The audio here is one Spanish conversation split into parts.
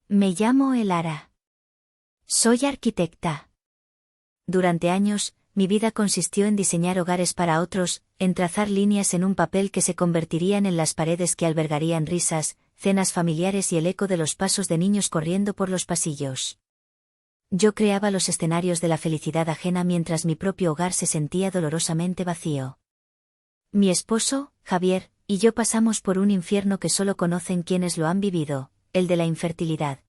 Me llamo Elara. Soy arquitecta. Durante años, mi vida consistió en diseñar hogares para otros, en trazar líneas en un papel que se convertirían en las paredes que albergarían risas, cenas familiares y el eco de los pasos de niños corriendo por los pasillos. Yo creaba los escenarios de la felicidad ajena mientras mi propio hogar se sentía dolorosamente vacío. Mi esposo, Javier, y yo pasamos por un infierno que solo conocen quienes lo han vivido, el de la infertilidad.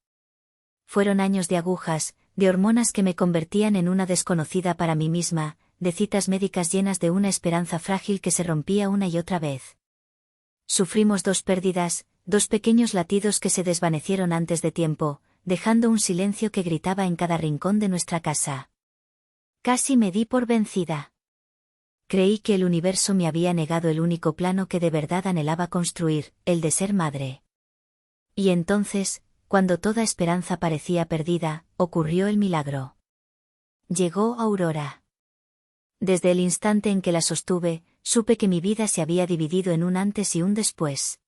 Fueron años de agujas, de hormonas que me convertían en una desconocida para mí misma, de citas médicas llenas de una esperanza frágil que se rompía una y otra vez. Sufrimos 2 pérdidas, 2 pequeños latidos que se desvanecieron antes de tiempo, dejando un silencio que gritaba en cada rincón de nuestra casa. Casi me di por vencida. Creí que el universo me había negado el único plano que de verdad anhelaba construir, el de ser madre. Y entonces, cuando toda esperanza parecía perdida, ocurrió el milagro. Llegó Aurora. Desde el instante en que la sostuve, supe que mi vida se había dividido en un antes y un después.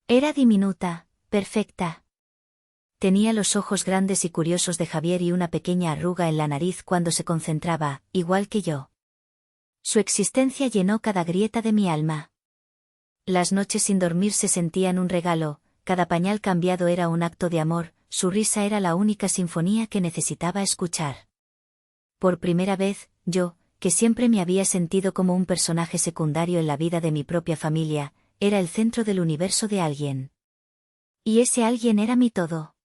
Era diminuta, perfecta. Tenía los ojos grandes y curiosos de Javier y una pequeña arruga en la nariz cuando se concentraba, igual que yo. Su existencia llenó cada grieta de mi alma. Las noches sin dormir se sentían un regalo, cada pañal cambiado era un acto de amor, su risa era la única sinfonía que necesitaba escuchar. Por primera vez, yo, que siempre me había sentido como un personaje secundario en la vida de mi propia familia, era el centro del universo de alguien. Y ese alguien era mi todo.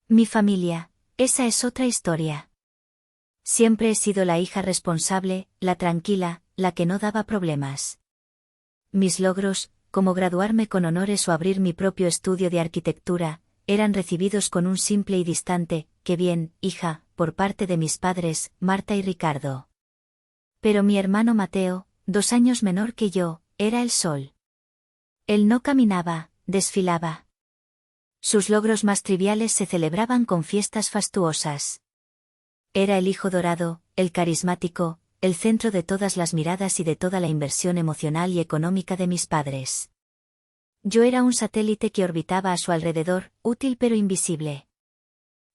Mi familia, esa es otra historia. Siempre he sido la hija responsable, la tranquila, la que no daba problemas. Mis logros, como graduarme con honores o abrir mi propio estudio de arquitectura, eran recibidos con un simple y distante, «Qué bien, hija», por parte de mis padres, Marta y Ricardo. Pero mi hermano Mateo, 2 años menor que yo, era el sol. Él no caminaba, desfilaba. Sus logros más triviales se celebraban con fiestas fastuosas. Era el hijo dorado, el carismático, el centro de todas las miradas y de toda la inversión emocional y económica de mis padres. Yo era un satélite que orbitaba a su alrededor, útil pero invisible.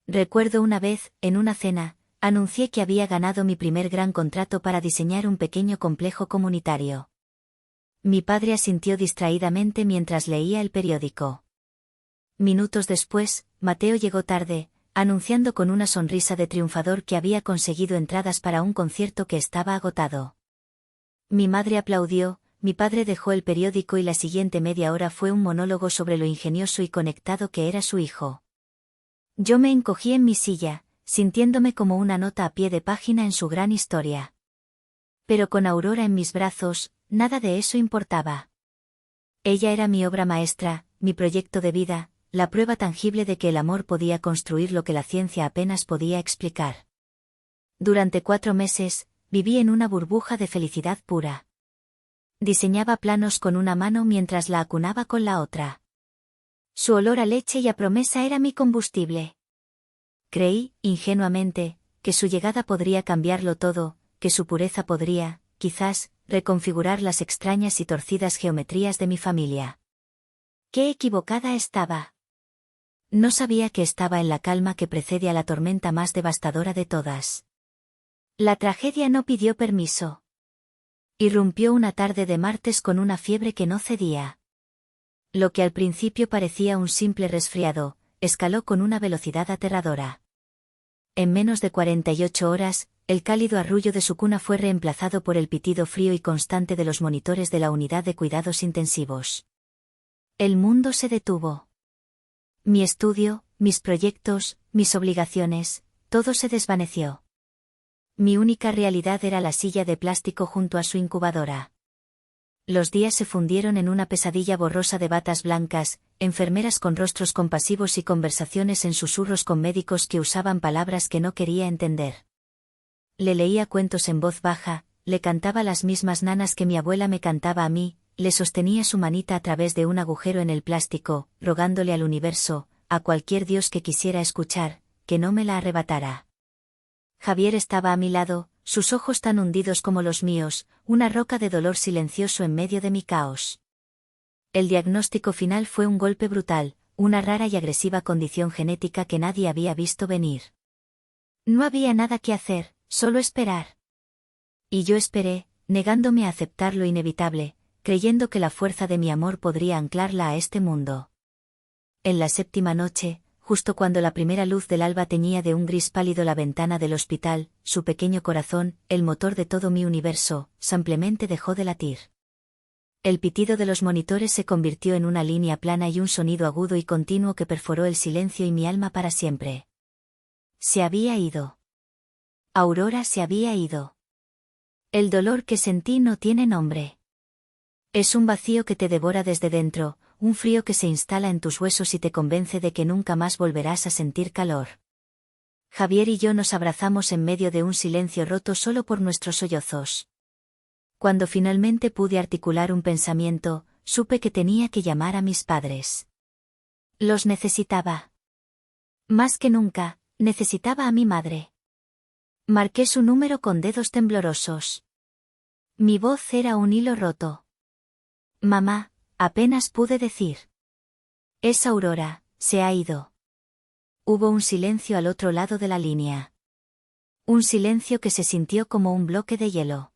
Recuerdo una vez, en una cena, anuncié que había ganado mi primer gran contrato para diseñar un pequeño complejo comunitario. Mi padre asintió distraídamente mientras leía el periódico. Minutos después, Mateo llegó tarde, anunciando con una sonrisa de triunfador que había conseguido entradas para un concierto que estaba agotado. Mi madre aplaudió, mi padre dejó el periódico y la siguiente media hora fue un monólogo sobre lo ingenioso y conectado que era su hijo. Yo me encogí en mi silla, sintiéndome como una nota a pie de página en su gran historia. Pero con Aurora en mis brazos, nada de eso importaba. Ella era mi obra maestra, mi proyecto de vida, la prueba tangible de que el amor podía construir lo que la ciencia apenas podía explicar. Durante 4 meses, viví en una burbuja de felicidad pura. Diseñaba planos con una mano mientras la acunaba con la otra. Su olor a leche y a promesa era mi combustible. Creí, ingenuamente, que su llegada podría cambiarlo todo, que su pureza podría, quizás, reconfigurar las extrañas y torcidas geometrías de mi familia. ¡Qué equivocada estaba! No sabía que estaba en la calma que precede a la tormenta más devastadora de todas. La tragedia no pidió permiso. Irrumpió una tarde de martes con una fiebre que no cedía. Lo que al principio parecía un simple resfriado, escaló con una velocidad aterradora. En menos de 48 horas, el cálido arrullo de su cuna fue reemplazado por el pitido frío y constante de los monitores de la unidad de cuidados intensivos. El mundo se detuvo. Mi estudio, mis proyectos, mis obligaciones, todo se desvaneció. Mi única realidad era la silla de plástico junto a su incubadora. Los días se fundieron en una pesadilla borrosa de batas blancas, enfermeras con rostros compasivos y conversaciones en susurros con médicos que usaban palabras que no quería entender. Le leía cuentos en voz baja, le cantaba las mismas nanas que mi abuela me cantaba a mí, le sostenía su manita a través de un agujero en el plástico, rogándole al universo, a cualquier dios que quisiera escuchar, que no me la arrebatara. Javier estaba a mi lado, sus ojos tan hundidos como los míos, una roca de dolor silencioso en medio de mi caos. El diagnóstico final fue un golpe brutal, una rara y agresiva condición genética que nadie había visto venir. No había nada que hacer, solo esperar. Y yo esperé, negándome a aceptar lo inevitable, creyendo que la fuerza de mi amor podría anclarla a este mundo. En la séptima noche, justo cuando la primera luz del alba teñía de un gris pálido la ventana del hospital, su pequeño corazón, el motor de todo mi universo, simplemente dejó de latir. El pitido de los monitores se convirtió en una línea plana y un sonido agudo y continuo que perforó el silencio y mi alma para siempre. Se había ido. Aurora se había ido. El dolor que sentí no tiene nombre. Es un vacío que te devora desde dentro, un frío que se instala en tus huesos y te convence de que nunca más volverás a sentir calor. Javier y yo nos abrazamos en medio de un silencio roto solo por nuestros sollozos. Cuando finalmente pude articular un pensamiento, supe que tenía que llamar a mis padres. Los necesitaba. Más que nunca, necesitaba a mi madre. Marqué su número con dedos temblorosos. Mi voz era un hilo roto. Mamá, apenas pude decir. Es Aurora, se ha ido. Hubo un silencio al otro lado de la línea. Un silencio que se sintió como un bloque de hielo.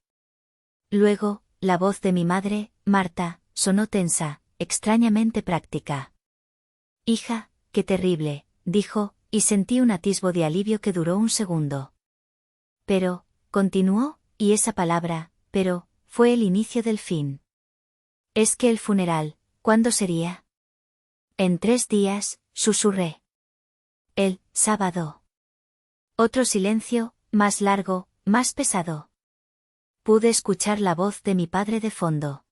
Luego, la voz de mi madre, Marta, sonó tensa, extrañamente práctica. Hija, qué terrible, dijo, y sentí un atisbo de alivio que duró un segundo. Pero, continuó, y esa palabra, pero, fue el inicio del fin. Es que el funeral, ¿cuándo sería? En 3 días, susurré. El sábado. Otro silencio, más largo, más pesado. Pude escuchar la voz de mi padre de fondo.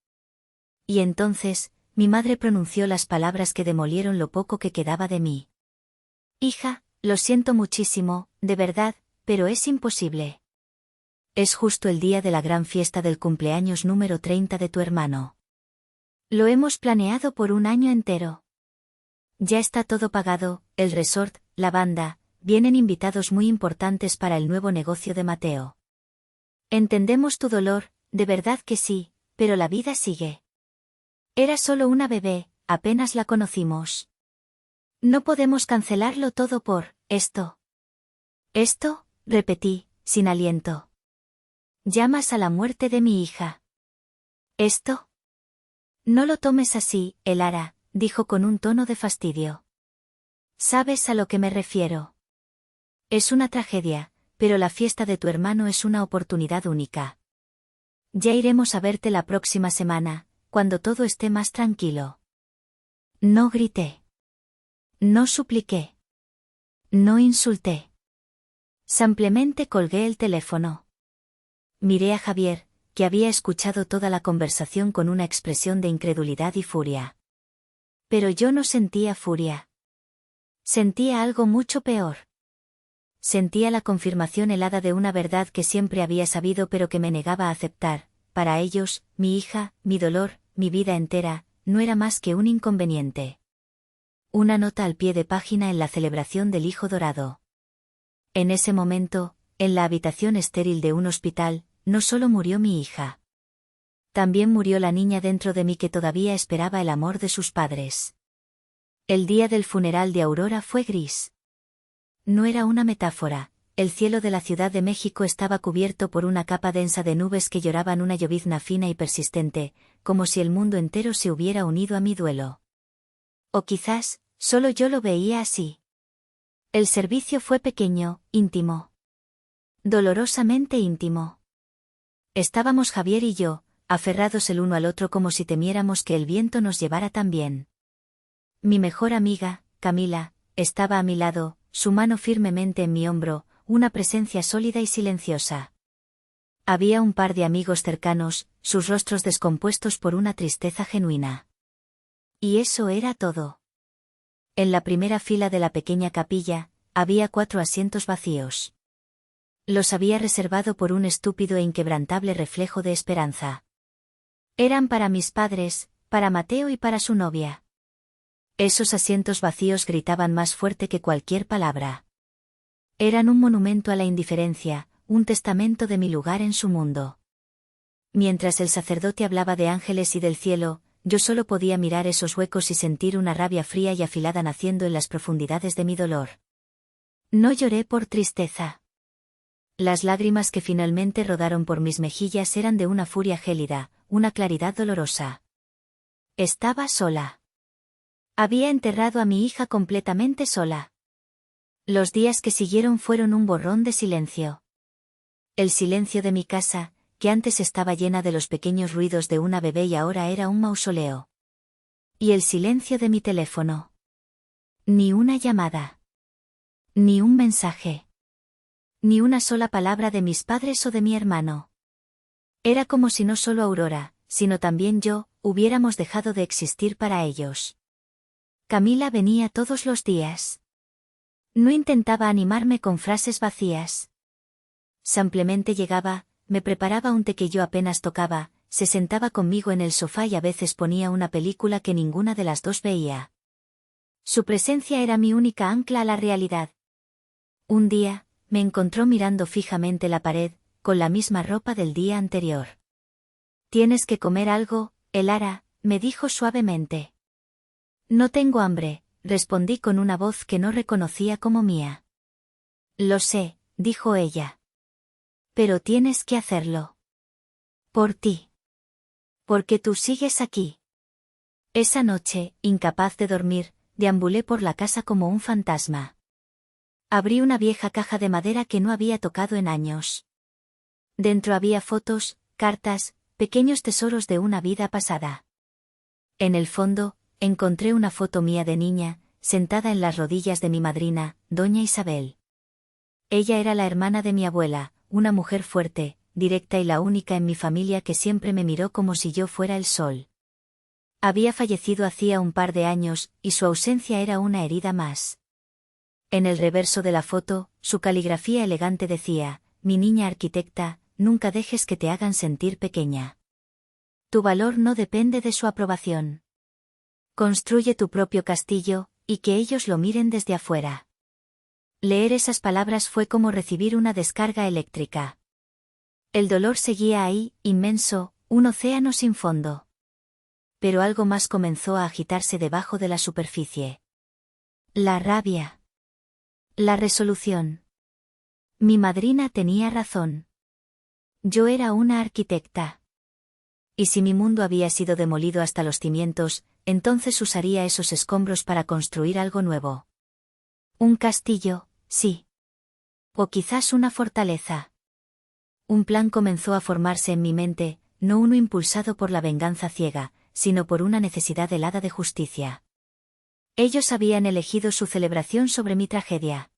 Y entonces, mi madre pronunció las palabras que demolieron lo poco que quedaba de mí. Hija, lo siento muchísimo, de verdad, pero es imposible. Es justo el día de la gran fiesta del cumpleaños número 30 de tu hermano. Lo hemos planeado por un año entero. Ya está todo pagado, el resort, la banda, vienen invitados muy importantes para el nuevo negocio de Mateo. Entendemos tu dolor, de verdad que sí, pero la vida sigue. Era solo una bebé, apenas la conocimos. No podemos cancelarlo todo por esto. ¿Esto? Repetí, sin aliento. Llamas a la muerte de mi hija. ¿Esto? No lo tomes así, Elara, dijo con un tono de fastidio. ¿Sabes a lo que me refiero? Es una tragedia, pero la fiesta de tu hermano es una oportunidad única. Ya iremos a verte la próxima semana, cuando todo esté más tranquilo. No grité. No supliqué. No insulté. Simplemente colgué el teléfono. Miré a Javier, que había escuchado toda la conversación con una expresión de incredulidad y furia. Pero yo no sentía furia. Sentía algo mucho peor. Sentía la confirmación helada de una verdad que siempre había sabido pero que me negaba a aceptar. Para ellos, mi hija, mi dolor, mi vida entera, no era más que un inconveniente. Una nota al pie de página en la celebración del hijo dorado. En ese momento, en la habitación estéril de un hospital, no solo murió mi hija. También murió la niña dentro de mí que todavía esperaba el amor de sus padres. El día del funeral de Aurora fue gris. No era una metáfora, el cielo de la Ciudad de México estaba cubierto por una capa densa de nubes que lloraban una llovizna fina y persistente, como si el mundo entero se hubiera unido a mi duelo. O quizás, solo yo lo veía así. El servicio fue pequeño, íntimo. Dolorosamente íntimo. Estábamos Javier y yo, aferrados el uno al otro como si temiéramos que el viento nos llevara también. Mi mejor amiga, Camila, estaba a mi lado, su mano firmemente en mi hombro, una presencia sólida y silenciosa. Había un par de amigos cercanos, sus rostros descompuestos por una tristeza genuina. Y eso era todo. En la primera fila de la pequeña capilla, había 4 asientos vacíos. Los había reservado por un estúpido e inquebrantable reflejo de esperanza. Eran para mis padres, para Mateo y para su novia. Esos asientos vacíos gritaban más fuerte que cualquier palabra. Eran un monumento a la indiferencia, un testamento de mi lugar en su mundo. Mientras el sacerdote hablaba de ángeles y del cielo, yo solo podía mirar esos huecos y sentir una rabia fría y afilada naciendo en las profundidades de mi dolor. No lloré por tristeza. Las lágrimas que finalmente rodaron por mis mejillas eran de una furia gélida, una claridad dolorosa. Estaba sola. Había enterrado a mi hija completamente sola. Los días que siguieron fueron un borrón de silencio. El silencio de mi casa, que antes estaba llena de los pequeños ruidos de una bebé y ahora era un mausoleo. Y el silencio de mi teléfono. Ni una llamada. Ni un mensaje. Ni una sola palabra de mis padres o de mi hermano. Era como si no solo Aurora, sino también yo, hubiéramos dejado de existir para ellos. Camila venía todos los días. No intentaba animarme con frases vacías. Simplemente llegaba, me preparaba un té que yo apenas tocaba, se sentaba conmigo en el sofá y a veces ponía una película que ninguna de las dos veía. Su presencia era mi única ancla a la realidad. Un día, me encontró mirando fijamente la pared, con la misma ropa del día anterior. «Tienes que comer algo, Elara», me dijo suavemente. «No tengo hambre», respondí con una voz que no reconocía como mía. «Lo sé», dijo ella. «Pero tienes que hacerlo. Por ti. Porque tú sigues aquí». Esa noche, incapaz de dormir, deambulé por la casa como un fantasma. Abrí una vieja caja de madera que no había tocado en años. Dentro había fotos, cartas, pequeños tesoros de una vida pasada. En el fondo, encontré una foto mía de niña, sentada en las rodillas de mi madrina, doña Isabel. Ella era la hermana de mi abuela, una mujer fuerte, directa y la única en mi familia que siempre me miró como si yo fuera el sol. Había fallecido hacía un par de años, y su ausencia era una herida más. En el reverso de la foto, su caligrafía elegante decía: «Mi niña arquitecta, nunca dejes que te hagan sentir pequeña. Tu valor no depende de su aprobación. Construye tu propio castillo, y que ellos lo miren desde afuera». Leer esas palabras fue como recibir una descarga eléctrica. El dolor seguía ahí, inmenso, un océano sin fondo. Pero algo más comenzó a agitarse debajo de la superficie. La rabia. La resolución. Mi madrina tenía razón. Yo era una arquitecta. Y si mi mundo había sido demolido hasta los cimientos, entonces usaría esos escombros para construir algo nuevo. Un castillo, sí. O quizás una fortaleza. Un plan comenzó a formarse en mi mente, no uno impulsado por la venganza ciega, sino por una necesidad helada de justicia. Ellos habían elegido su celebración sobre mi tragedia.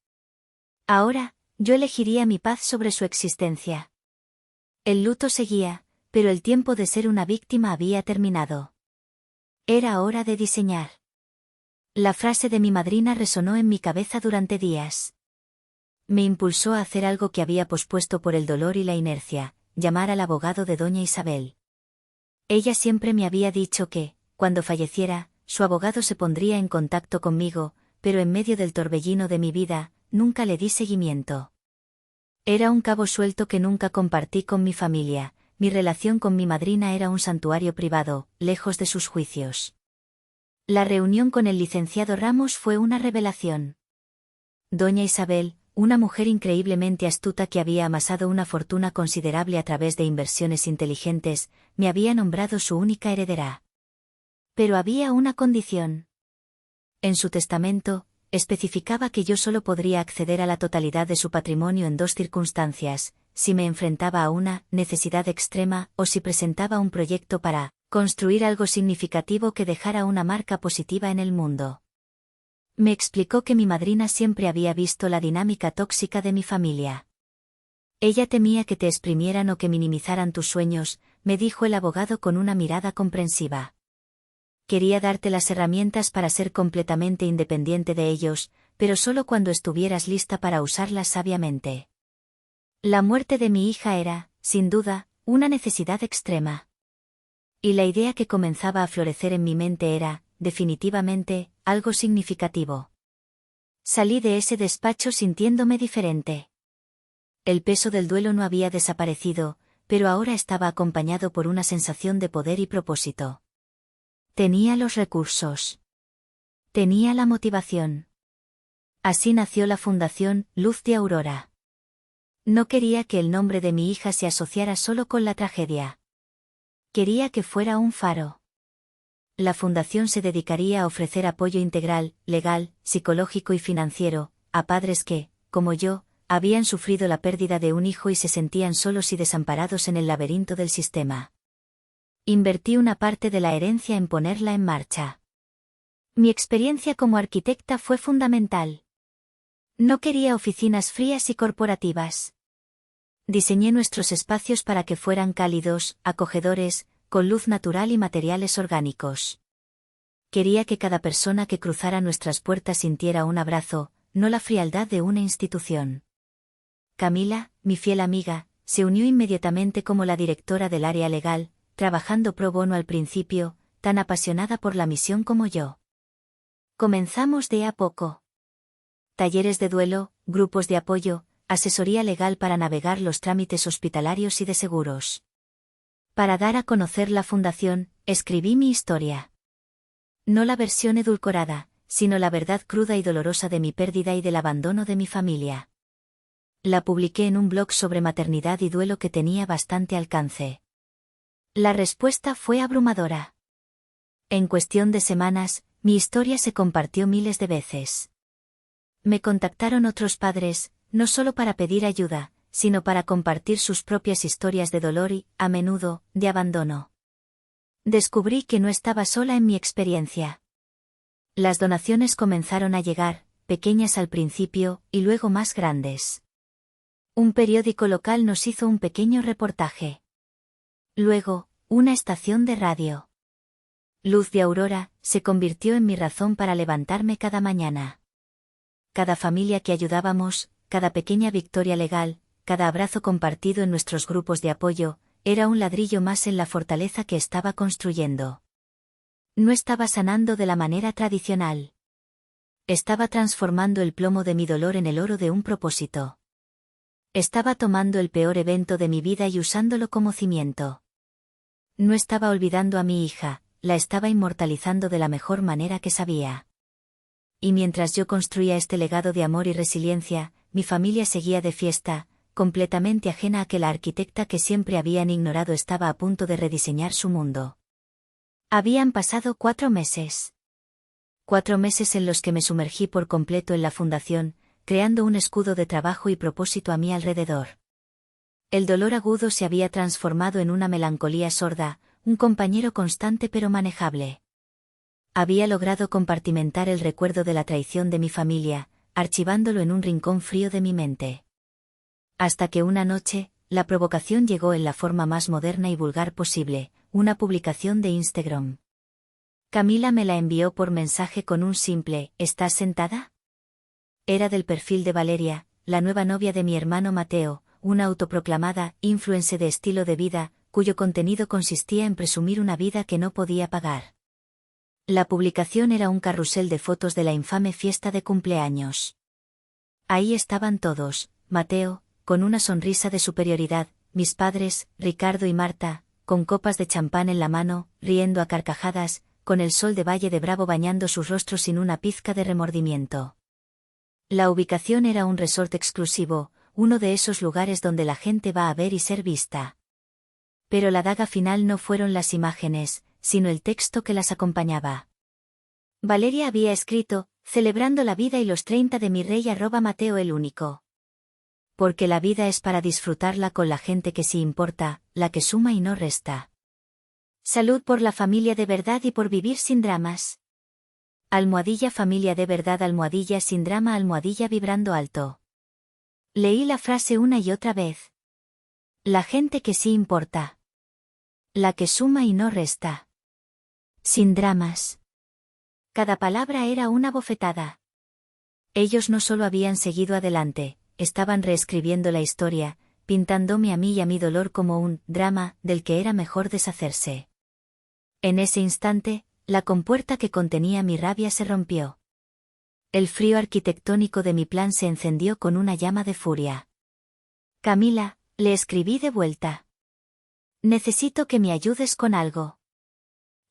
Ahora, yo elegiría mi paz sobre su existencia. El luto seguía, pero el tiempo de ser una víctima había terminado. Era hora de diseñar. La frase de mi madrina resonó en mi cabeza durante días. Me impulsó a hacer algo que había pospuesto por el dolor y la inercia: llamar al abogado de doña Isabel. Ella siempre me había dicho que, cuando falleciera, su abogado se pondría en contacto conmigo, pero en medio del torbellino de mi vida, nunca le di seguimiento. Era un cabo suelto que nunca compartí con mi familia. Mi relación con mi madrina era un santuario privado, lejos de sus juicios. La reunión con el licenciado Ramos fue una revelación. Doña Isabel, una mujer increíblemente astuta que había amasado una fortuna considerable a través de inversiones inteligentes, me había nombrado su única heredera. Pero había una condición. En su testamento, especificaba que yo solo podría acceder a la totalidad de su patrimonio en dos circunstancias: si me enfrentaba a una necesidad extrema o si presentaba un proyecto para construir algo significativo que dejara una marca positiva en el mundo. Me explicó que mi madrina siempre había visto la dinámica tóxica de mi familia. Ella temía que te exprimieran o que minimizaran tus sueños, me dijo el abogado con una mirada comprensiva. Quería darte las herramientas para ser completamente independiente de ellos, pero solo cuando estuvieras lista para usarlas sabiamente. La muerte de mi hija era, sin duda, una necesidad extrema. Y la idea que comenzaba a florecer en mi mente era, definitivamente, algo significativo. Salí de ese despacho sintiéndome diferente. El peso del duelo no había desaparecido, pero ahora estaba acompañado por una sensación de poder y propósito. Tenía los recursos. Tenía la motivación. Así nació la Fundación Luz de Aurora. No quería que el nombre de mi hija se asociara solo con la tragedia. Quería que fuera un faro. La fundación se dedicaría a ofrecer apoyo integral, legal, psicológico y financiero, a padres que, como yo, habían sufrido la pérdida de un hijo y se sentían solos y desamparados en el laberinto del sistema. Invertí una parte de la herencia en ponerla en marcha. Mi experiencia como arquitecta fue fundamental. No quería oficinas frías y corporativas. Diseñé nuestros espacios para que fueran cálidos, acogedores, con luz natural y materiales orgánicos. Quería que cada persona que cruzara nuestras puertas sintiera un abrazo, no la frialdad de una institución. Camila, mi fiel amiga, se unió inmediatamente como la directora del área legal, trabajando pro bono al principio, tan apasionada por la misión como yo. Comenzamos de a poco. Talleres de duelo, grupos de apoyo, asesoría legal para navegar los trámites hospitalarios y de seguros. Para dar a conocer la fundación, escribí mi historia. No la versión edulcorada, sino la verdad cruda y dolorosa de mi pérdida y del abandono de mi familia. La publiqué en un blog sobre maternidad y duelo que tenía bastante alcance. La respuesta fue abrumadora. En cuestión de semanas, mi historia se compartió miles de veces. Me contactaron otros padres, no solo para pedir ayuda, sino para compartir sus propias historias de dolor y, a menudo, de abandono. Descubrí que no estaba sola en mi experiencia. Las donaciones comenzaron a llegar, pequeñas al principio, y luego más grandes. Un periódico local nos hizo un pequeño reportaje. Luego, una estación de radio. Luz de Aurora se convirtió en mi razón para levantarme cada mañana. Cada familia que ayudábamos, cada pequeña victoria legal, cada abrazo compartido en nuestros grupos de apoyo, era un ladrillo más en la fortaleza que estaba construyendo. No estaba sanando de la manera tradicional. Estaba transformando el plomo de mi dolor en el oro de un propósito. Estaba tomando el peor evento de mi vida y usándolo como cimiento. No estaba olvidando a mi hija, la estaba inmortalizando de la mejor manera que sabía. Y mientras yo construía este legado de amor y resiliencia, mi familia seguía de fiesta, completamente ajena a que la arquitecta que siempre habían ignorado estaba a punto de rediseñar su mundo. Habían pasado 4 meses. 4 meses en los que me sumergí por completo en la fundación, creando un escudo de trabajo y propósito a mi alrededor. El dolor agudo se había transformado en una melancolía sorda, un compañero constante pero manejable. Había logrado compartimentar el recuerdo de la traición de mi familia, archivándolo en un rincón frío de mi mente. Hasta que una noche, la provocación llegó en la forma más moderna y vulgar posible, una publicación de Instagram. Camila me la envió por mensaje con un simple, ¿estás sentada? Era del perfil de Valeria, la nueva novia de mi hermano Mateo, una autoproclamada influencer de estilo de vida, cuyo contenido consistía en presumir una vida que no podía pagar. La publicación era un carrusel de fotos de la infame fiesta de cumpleaños. Ahí estaban todos, Mateo, con una sonrisa de superioridad, mis padres, Ricardo y Marta, con copas de champán en la mano, riendo a carcajadas, con el sol de Valle de Bravo bañando sus rostros sin una pizca de remordimiento. La ubicación era un resort exclusivo, uno de esos lugares donde la gente va a ver y ser vista. Pero la daga final no fueron las imágenes, sino el texto que las acompañaba. Valeria había escrito, celebrando la vida y los 30 de mi rey @Mateo el único. Porque la vida es para disfrutarla con la gente que sí importa, la que suma y no resta. Salud por la familia de verdad y por vivir sin dramas. Almohadilla familia de verdad almohadilla sin drama almohadilla vibrando alto. Leí la frase una y otra vez. La gente que sí importa. La que suma y no resta. Sin dramas. Cada palabra era una bofetada. Ellos no solo habían seguido adelante, estaban reescribiendo la historia, pintándome a mí y a mi dolor como un drama del que era mejor deshacerse. En ese instante, la compuerta que contenía mi rabia se rompió. El frío arquitectónico de mi plan se encendió con una llama de furia. Camila, le escribí de vuelta. Necesito que me ayudes con algo.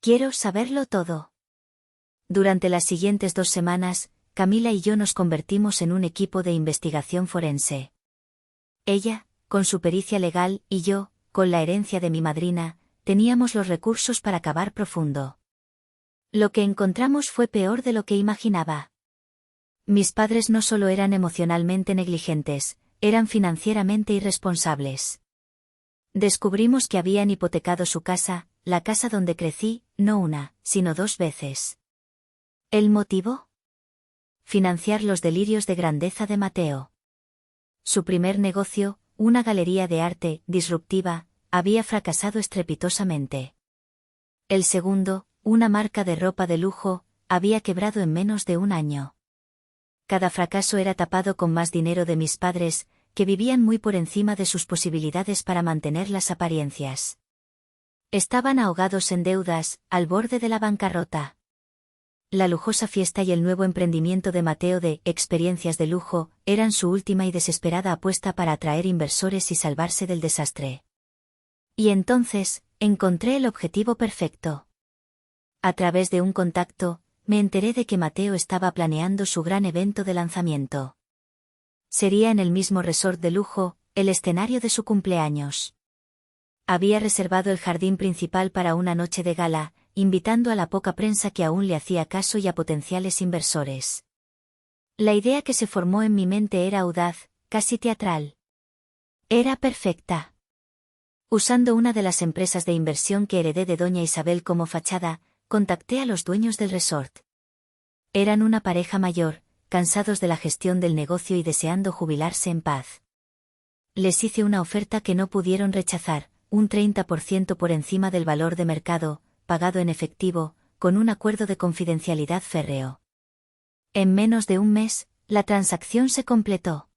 Quiero saberlo todo. Durante las siguientes 2 semanas, Camila y yo nos convertimos en un equipo de investigación forense. Ella, con su pericia legal, y yo, con la herencia de mi madrina, teníamos los recursos para cavar profundo. Lo que encontramos fue peor de lo que imaginaba. Mis padres no solo eran emocionalmente negligentes, eran financieramente irresponsables. Descubrimos que habían hipotecado su casa, la casa donde crecí, no una, sino 2 veces. ¿El motivo? Financiar los delirios de grandeza de Mateo. Su primer negocio, una galería de arte disruptiva, había fracasado estrepitosamente. El segundo, una marca de ropa de lujo, había quebrado en menos de 1 año. Cada fracaso era tapado con más dinero de mis padres, que vivían muy por encima de sus posibilidades para mantener las apariencias. Estaban ahogados en deudas, al borde de la bancarrota. La lujosa fiesta y el nuevo emprendimiento de Mateo de experiencias de lujo eran su última y desesperada apuesta para atraer inversores y salvarse del desastre. Y entonces, encontré el objetivo perfecto. A través de un contacto, me enteré de que Mateo estaba planeando su gran evento de lanzamiento. Sería en el mismo resort de lujo, el escenario de su cumpleaños. Había reservado el jardín principal para una noche de gala, invitando a la poca prensa que aún le hacía caso y a potenciales inversores. La idea que se formó en mi mente era audaz, casi teatral. Era perfecta. Usando una de las empresas de inversión que heredé de doña Isabel como fachada, contacté a los dueños del resort. Eran una pareja mayor, cansados de la gestión del negocio y deseando jubilarse en paz. Les hice una oferta que no pudieron rechazar, un 30% por encima del valor de mercado, pagado en efectivo, con un acuerdo de confidencialidad férreo. En menos de 1 mes, la transacción se completó.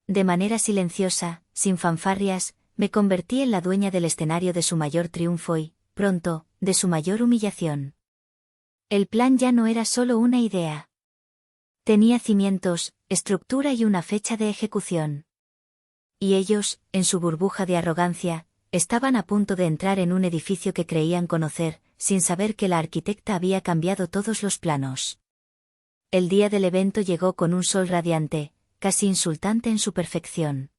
De manera silenciosa, sin fanfarrias, me convertí en la dueña del escenario de su mayor triunfo y, pronto, de su mayor humillación. El plan ya no era solo una idea. Tenía cimientos, estructura y una fecha de ejecución. Y ellos, en su burbuja de arrogancia, estaban a punto de entrar en un edificio que creían conocer, sin saber que la arquitecta había cambiado todos los planos. El día del evento llegó con un sol radiante, casi insultante en su perfección.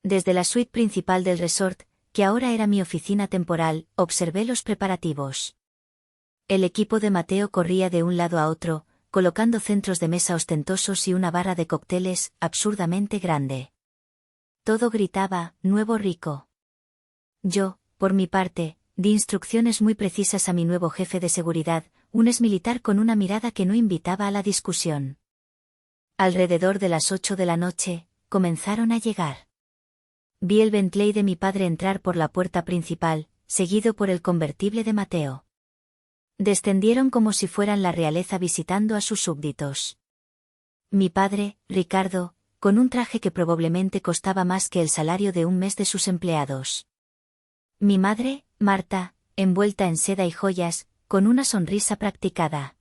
Desde la suite principal del resort, que ahora era mi oficina temporal, observé los preparativos. El equipo de Mateo corría de un lado a otro, colocando centros de mesa ostentosos y una barra de cócteles absurdamente grande. Todo gritaba, nuevo rico. Yo, por mi parte, di instrucciones muy precisas a mi nuevo jefe de seguridad, un exmilitar con una mirada que no invitaba a la discusión. Alrededor de las 8 de la noche, comenzaron a llegar. Vi el Bentley de mi padre entrar por la puerta principal, seguido por el convertible de Mateo. Descendieron como si fueran la realeza visitando a sus súbditos. Mi padre, Ricardo, con un traje que probablemente costaba más que el salario de 1 mes de sus empleados. Mi madre, Marta, envuelta en seda y joyas, con una sonrisa practicada.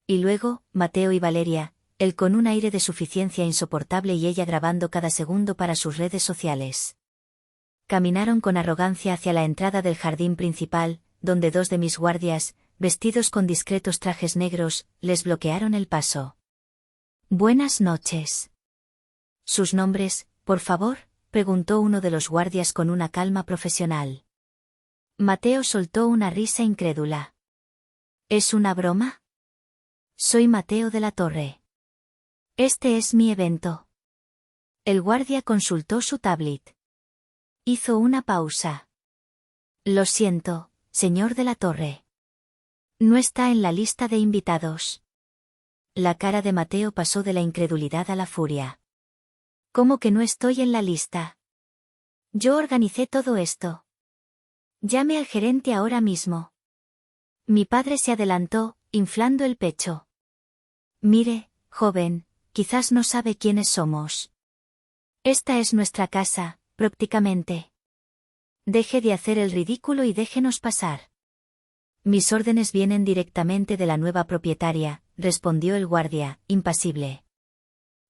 Y luego, Mateo y Valeria, él con un aire de suficiencia insoportable y ella grabando cada segundo para sus redes sociales. Caminaron con arrogancia hacia la entrada del jardín principal, donde 2 de mis guardias, vestidos con discretos trajes negros, les bloquearon el paso. Buenas noches. ¿Sus nombres, por favor?, preguntó uno de los guardias con una calma profesional. Mateo soltó una risa incrédula. ¿Es una broma? Soy Mateo de la Torre. Este es mi evento. El guardia consultó su tablet. Hizo una pausa. Lo siento, señor de la Torre. No está en la lista de invitados. La cara de Mateo pasó de la incredulidad a la furia. ¿Cómo que no estoy en la lista? Yo organicé todo esto. Llame al gerente ahora mismo. Mi padre se adelantó, inflando el pecho. Mire, joven, quizás no sabe quiénes somos. Esta es nuestra casa, prácticamente. Deje de hacer el ridículo y déjenos pasar. Mis órdenes vienen directamente de la nueva propietaria, respondió el guardia, impasible.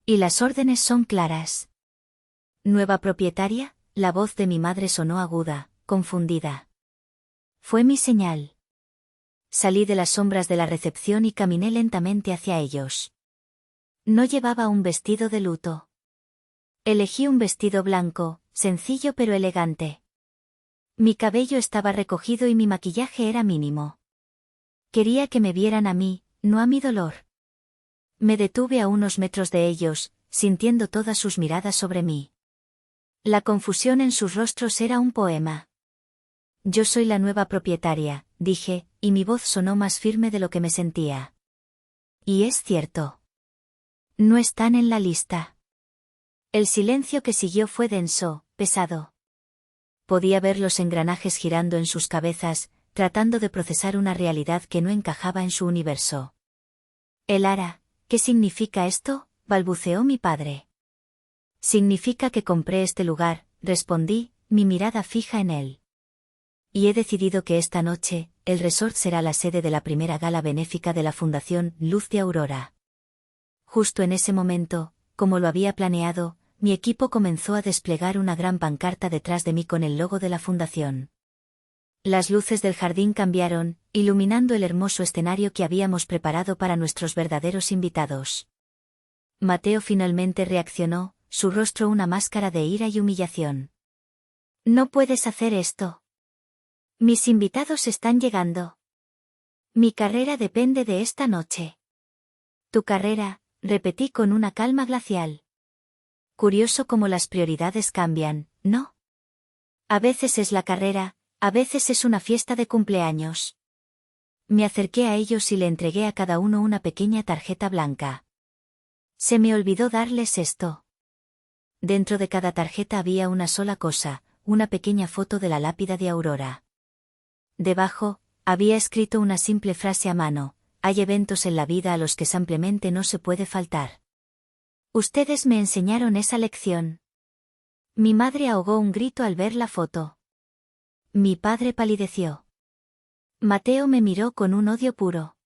Y las órdenes son claras. ¿Nueva propietaria? La voz de mi madre sonó aguda, confundida. Fue mi señal. Salí de las sombras de la recepción y caminé lentamente hacia ellos. No llevaba un vestido de luto. Elegí un vestido blanco, sencillo pero elegante. Mi cabello estaba recogido y mi maquillaje era mínimo. Quería que me vieran a mí, no a mi dolor. Me detuve a unos metros de ellos, sintiendo todas sus miradas sobre mí. La confusión en sus rostros era un poema. Yo soy la nueva propietaria, dije, y mi voz sonó más firme de lo que me sentía. Y es cierto. No están en la lista. El silencio que siguió fue denso, pesado. Podía ver los engranajes girando en sus cabezas, tratando de procesar una realidad que no encajaba en su universo. Elara, ¿qué significa esto?, balbuceó mi padre. Significa que compré este lugar, respondí, mi mirada fija en él. Y he decidido que esta noche, el resort será la sede de la primera gala benéfica de la Fundación Luz de Aurora. Justo en ese momento, como lo había planeado, mi equipo comenzó a desplegar una gran pancarta detrás de mí con el logo de la fundación. Las luces del jardín cambiaron, iluminando el hermoso escenario que habíamos preparado para nuestros verdaderos invitados. Mateo finalmente reaccionó, su rostro una máscara de ira y humillación. No puedes hacer esto. Mis invitados están llegando. Mi carrera depende de esta noche. Tu carrera, repetí con una calma glacial. Curioso cómo las prioridades cambian, ¿no? A veces es la carrera, a veces es una fiesta de cumpleaños. Me acerqué a ellos y le entregué a cada uno una pequeña tarjeta blanca. Se me olvidó darles esto. Dentro de cada tarjeta había una sola cosa, una pequeña foto de la lápida de Aurora. Debajo, había escrito una simple frase a mano: hay eventos en la vida a los que simplemente no se puede faltar. Ustedes me enseñaron esa lección. Mi madre ahogó un grito al ver la foto. Mi padre palideció. Mateo me miró con un odio puro.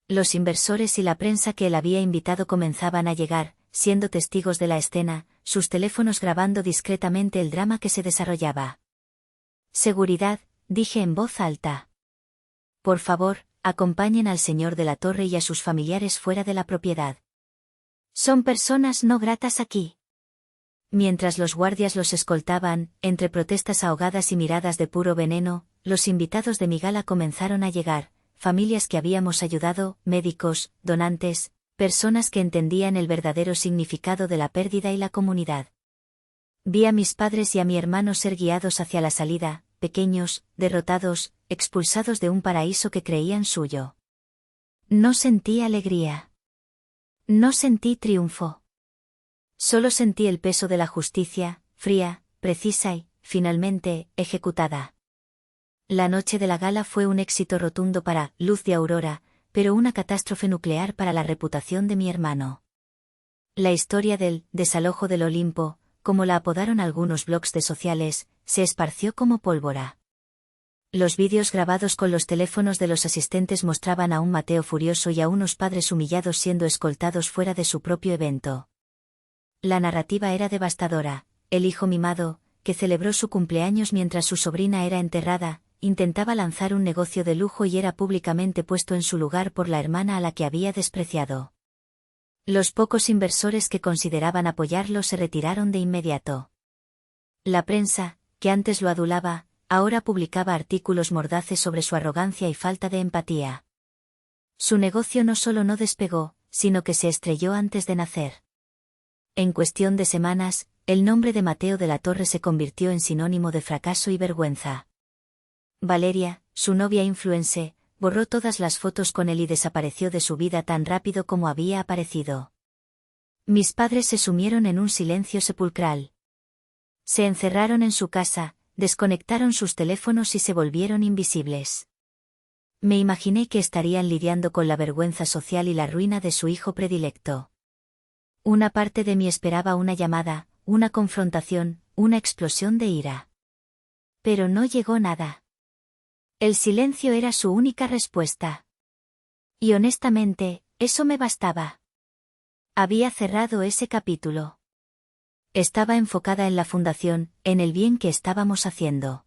Los inversores y la prensa que él había invitado comenzaban a llegar, siendo testigos de la escena, sus teléfonos grabando discretamente el drama que se desarrollaba. Seguridad, dije en voz alta. Por favor, acompañen al señor de la torre y a sus familiares fuera de la propiedad. Son personas no gratas aquí. Mientras los guardias los escoltaban, entre protestas ahogadas y miradas de puro veneno, los invitados de mi gala comenzaron a llegar, familias que habíamos ayudado, médicos, donantes, personas que entendían el verdadero significado de la pérdida y la comunidad. Vi a mis padres y a mi hermano ser guiados hacia la salida, pequeños, derrotados, expulsados de un paraíso que creían suyo. No sentí alegría. No sentí triunfo. Solo sentí el peso de la justicia, fría, precisa y, finalmente, ejecutada. La noche de la gala fue un éxito rotundo para Luz de Aurora, pero una catástrofe nuclear para la reputación de mi hermano. La historia del desalojo del Olimpo, como la apodaron algunos blogs de sociales, se esparció como pólvora. Los vídeos grabados con los teléfonos de los asistentes mostraban a un Mateo furioso y a unos padres humillados siendo escoltados fuera de su propio evento. La narrativa era devastadora. El hijo mimado, que celebró su cumpleaños mientras su sobrina era enterrada, intentaba lanzar un negocio de lujo y era públicamente puesto en su lugar por la hermana a la que había despreciado. Los pocos inversores que consideraban apoyarlo se retiraron de inmediato. La prensa, que antes lo adulaba, ahora publicaba artículos mordaces sobre su arrogancia y falta de empatía. Su negocio no solo no despegó, sino que se estrelló antes de nacer. En cuestión de semanas, el nombre de Mateo de la Torre se convirtió en sinónimo de fracaso y vergüenza. Valeria, su novia influencer, borró todas las fotos con él y desapareció de su vida tan rápido como había aparecido. Mis padres se sumieron en un silencio sepulcral. Se encerraron en su casa, desconectaron sus teléfonos y se volvieron invisibles. Me imaginé que estarían lidiando con la vergüenza social y la ruina de su hijo predilecto. Una parte de mí esperaba una llamada, una confrontación, una explosión de ira. Pero no llegó nada. El silencio era su única respuesta. Y honestamente, eso me bastaba. Había cerrado ese capítulo. Estaba enfocada en la fundación, en el bien que estábamos haciendo.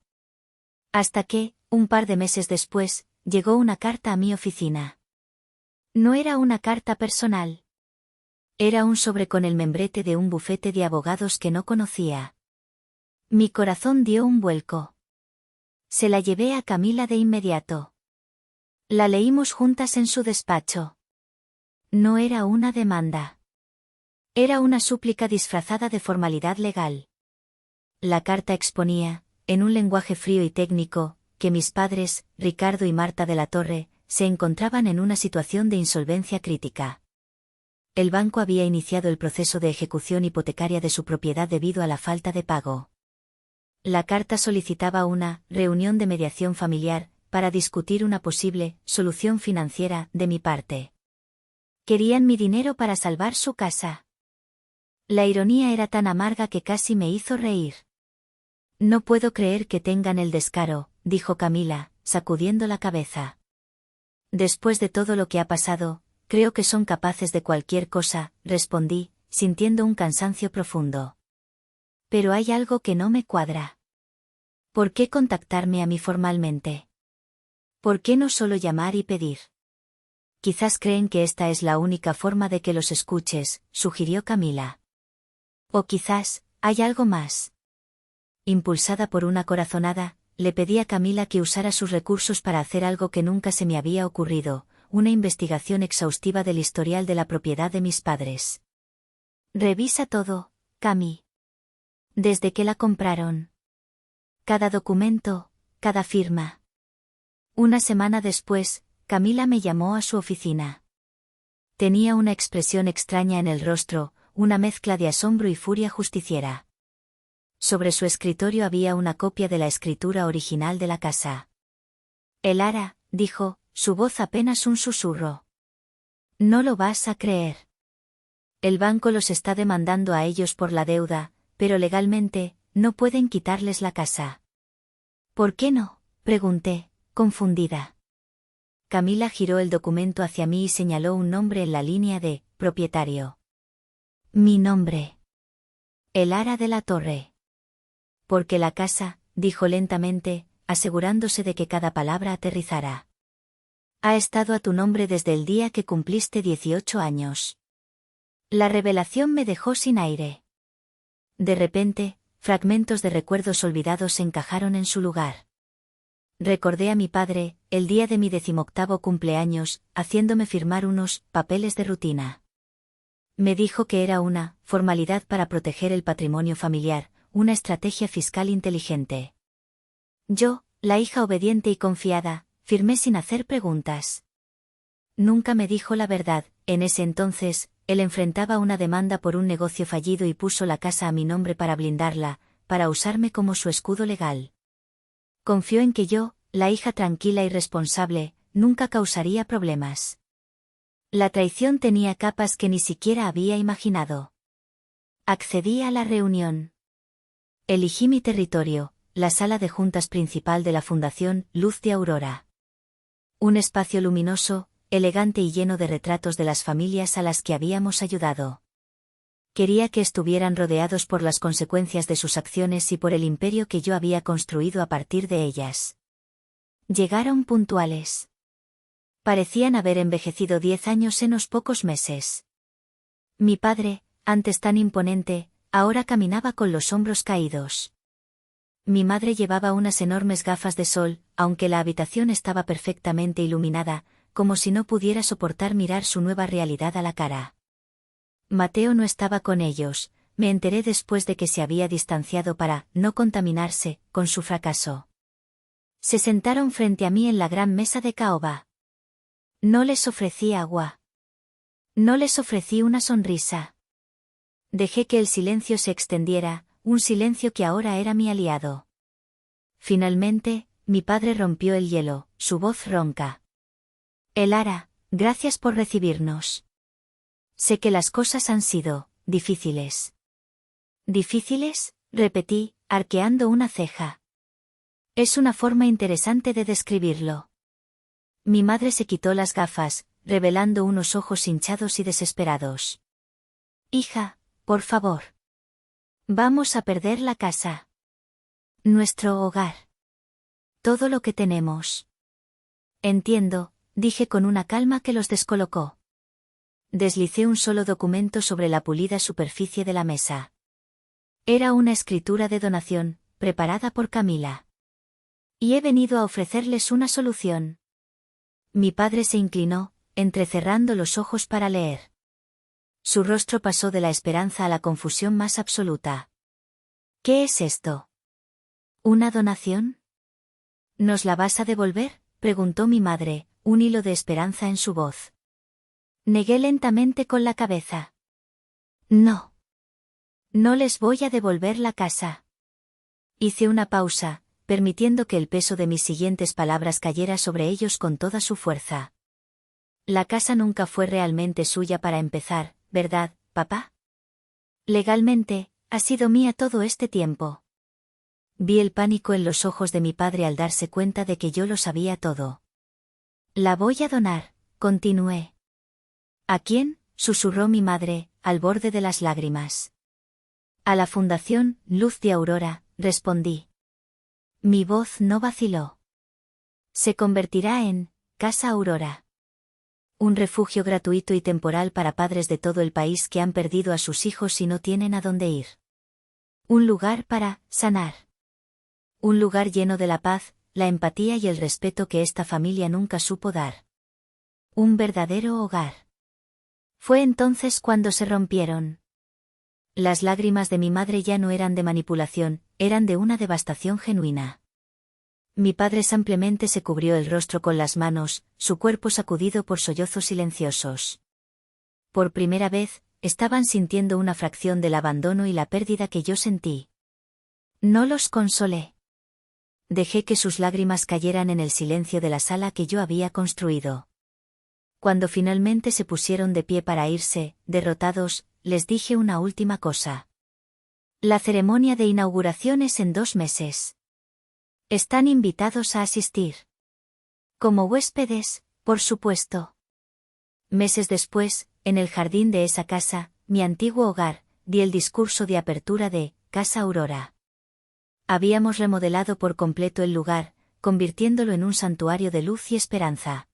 Hasta que, un par de meses después, llegó una carta a mi oficina. No era una carta personal. Era un sobre con el membrete de un bufete de abogados que no conocía. Mi corazón dio un vuelco. Se la llevé a Camila de inmediato. La leímos juntas en su despacho. No era una demanda. Era una súplica disfrazada de formalidad legal. La carta exponía, en un lenguaje frío y técnico, que mis padres, Ricardo y Marta de la Torre, se encontraban en una situación de insolvencia crítica. El banco había iniciado el proceso de ejecución hipotecaria de su propiedad debido a la falta de pago. La carta solicitaba una reunión de mediación familiar para discutir una posible solución financiera de mi parte. Querían mi dinero para salvar su casa. La ironía era tan amarga que casi me hizo reír. No puedo creer que tengan el descaro, dijo Camila, sacudiendo la cabeza. Después de todo lo que ha pasado, creo que son capaces de cualquier cosa, respondí, sintiendo un cansancio profundo. Pero hay algo que no me cuadra. ¿Por qué contactarme a mí formalmente? ¿Por qué no solo llamar y pedir? Quizás creen que esta es la única forma de que los escuches, sugirió Camila. O quizás, hay algo más. Impulsada por una corazonada, le pedí a Camila que usara sus recursos para hacer algo que nunca se me había ocurrido, una investigación exhaustiva del historial de la propiedad de mis padres. Revisa todo, Cami. Desde que la compraron. Cada documento, cada firma. Una semana después, Camila me llamó a su oficina. Tenía una expresión extraña en el rostro, una mezcla de asombro y furia justiciera. Sobre su escritorio había una copia de la escritura original de la casa. Elara, dijo, su voz apenas un susurro. No lo vas a creer. El banco los está demandando a ellos por la deuda, pero legalmente, no pueden quitarles la casa. ¿Por qué no?, pregunté, confundida. Camila giró el documento hacia mí y señaló un nombre en la línea de propietario. Mi nombre. Elara de la Torre. Porque la casa, dijo lentamente, asegurándose de que cada palabra aterrizara. Ha estado a tu nombre desde el día que cumpliste 18 años. La revelación me dejó sin aire. De repente, fragmentos de recuerdos olvidados se encajaron en su lugar. Recordé a mi padre, el día de mi 18º cumpleaños, haciéndome firmar unos papeles de rutina. Me dijo que era una formalidad para proteger el patrimonio familiar, una estrategia fiscal inteligente. Yo, la hija obediente y confiada, firmé sin hacer preguntas. Nunca me dijo la verdad. En ese entonces, él enfrentaba una demanda por un negocio fallido y puso la casa a mi nombre para blindarla, para usarme como su escudo legal. Confió en que yo, la hija tranquila y responsable, nunca causaría problemas. La traición tenía capas que ni siquiera había imaginado. Accedí a la reunión. Elegí mi territorio, la sala de juntas principal de la Fundación Luz de Aurora. Un espacio luminoso, elegante y lleno de retratos de las familias a las que habíamos ayudado. Quería que estuvieran rodeados por las consecuencias de sus acciones y por el imperio que yo había construido a partir de ellas. Llegaron puntuales. Parecían haber envejecido 10 años en unos pocos meses. Mi padre, antes tan imponente, ahora caminaba con los hombros caídos. Mi madre llevaba unas enormes gafas de sol, aunque la habitación estaba perfectamente iluminada, como si no pudiera soportar mirar su nueva realidad a la cara. Mateo no estaba con ellos, me enteré después de que se había distanciado para no contaminarse con su fracaso. Se sentaron frente a mí en la gran mesa de caoba. No les ofrecí agua. No les ofrecí una sonrisa. Dejé que el silencio se extendiera, un silencio que ahora era mi aliado. Finalmente, mi padre rompió el hielo, su voz ronca. Elara, gracias por recibirnos. Sé que las cosas han sido difíciles. ¿Difíciles?, repetí, arqueando una ceja. Es una forma interesante de describirlo. Mi madre se quitó las gafas, revelando unos ojos hinchados y desesperados. Hija, por favor. Vamos a perder la casa. Nuestro hogar. Todo lo que tenemos. Entiendo, dije con una calma que los descolocó. Deslicé un solo documento sobre la pulida superficie de la mesa. Era una escritura de donación, preparada por Camila. Y he venido a ofrecerles una solución. Mi padre se inclinó, entrecerrando los ojos para leer. Su rostro pasó de la esperanza a la confusión más absoluta. ¿Qué es esto? ¿Una donación? ¿Nos la vas a devolver?, preguntó mi madre, un hilo de esperanza en su voz. Negué lentamente con la cabeza. No. No les voy a devolver la casa. Hice una pausa, permitiendo que el peso de mis siguientes palabras cayera sobre ellos con toda su fuerza. La casa nunca fue realmente suya para empezar, ¿verdad, papá? Legalmente, ha sido mía todo este tiempo. Vi el pánico en los ojos de mi padre al darse cuenta de que yo lo sabía todo. La voy a donar, continué. ¿A quién?, susurró mi madre, al borde de las lágrimas. A la Fundación Luz de Aurora, respondí. Mi voz no vaciló. Se convertirá en Casa Aurora. Un refugio gratuito y temporal para padres de todo el país que han perdido a sus hijos y no tienen a dónde ir. Un lugar para sanar. Un lugar lleno de la paz, la empatía y el respeto que esta familia nunca supo dar. Un verdadero hogar. Fue entonces cuando se rompieron. Las lágrimas de mi madre ya no eran de manipulación, eran de una devastación genuina. Mi padre simplemente se cubrió el rostro con las manos, su cuerpo sacudido por sollozos silenciosos. Por primera vez, estaban sintiendo una fracción del abandono y la pérdida que yo sentí. No los consolé. Dejé que sus lágrimas cayeran en el silencio de la sala que yo había construido. Cuando finalmente se pusieron de pie para irse, derrotados, les dije una última cosa. La ceremonia de inauguración es en 2 meses. Están invitados a asistir. Como huéspedes, por supuesto. Meses después, en el jardín de esa casa, mi antiguo hogar, di el discurso de apertura de Casa Aurora. Habíamos remodelado por completo el lugar, convirtiéndolo en un santuario de luz y esperanza.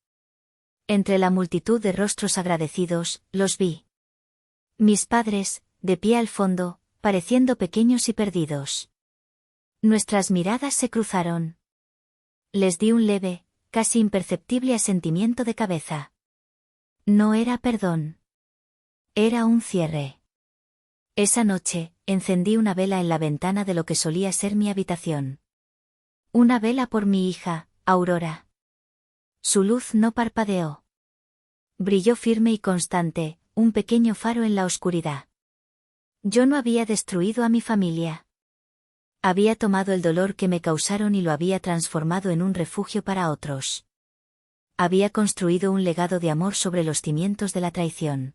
Entre la multitud de rostros agradecidos, los vi. Mis padres, de pie al fondo, pareciendo pequeños y perdidos. Nuestras miradas se cruzaron. Les di un leve, casi imperceptible asentimiento de cabeza. No era perdón. Era un cierre. Esa noche, encendí una vela en la ventana de lo que solía ser mi habitación. Una vela por mi hija, Aurora. Su luz no parpadeó. Brilló firme y constante, un pequeño faro en la oscuridad. Yo no había destruido a mi familia. Había tomado el dolor que me causaron y lo había transformado en un refugio para otros. Había construido un legado de amor sobre los cimientos de la traición.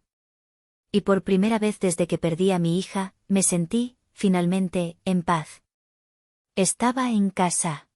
Y por primera vez desde que perdí a mi hija, me sentí, finalmente, en paz. Estaba en casa.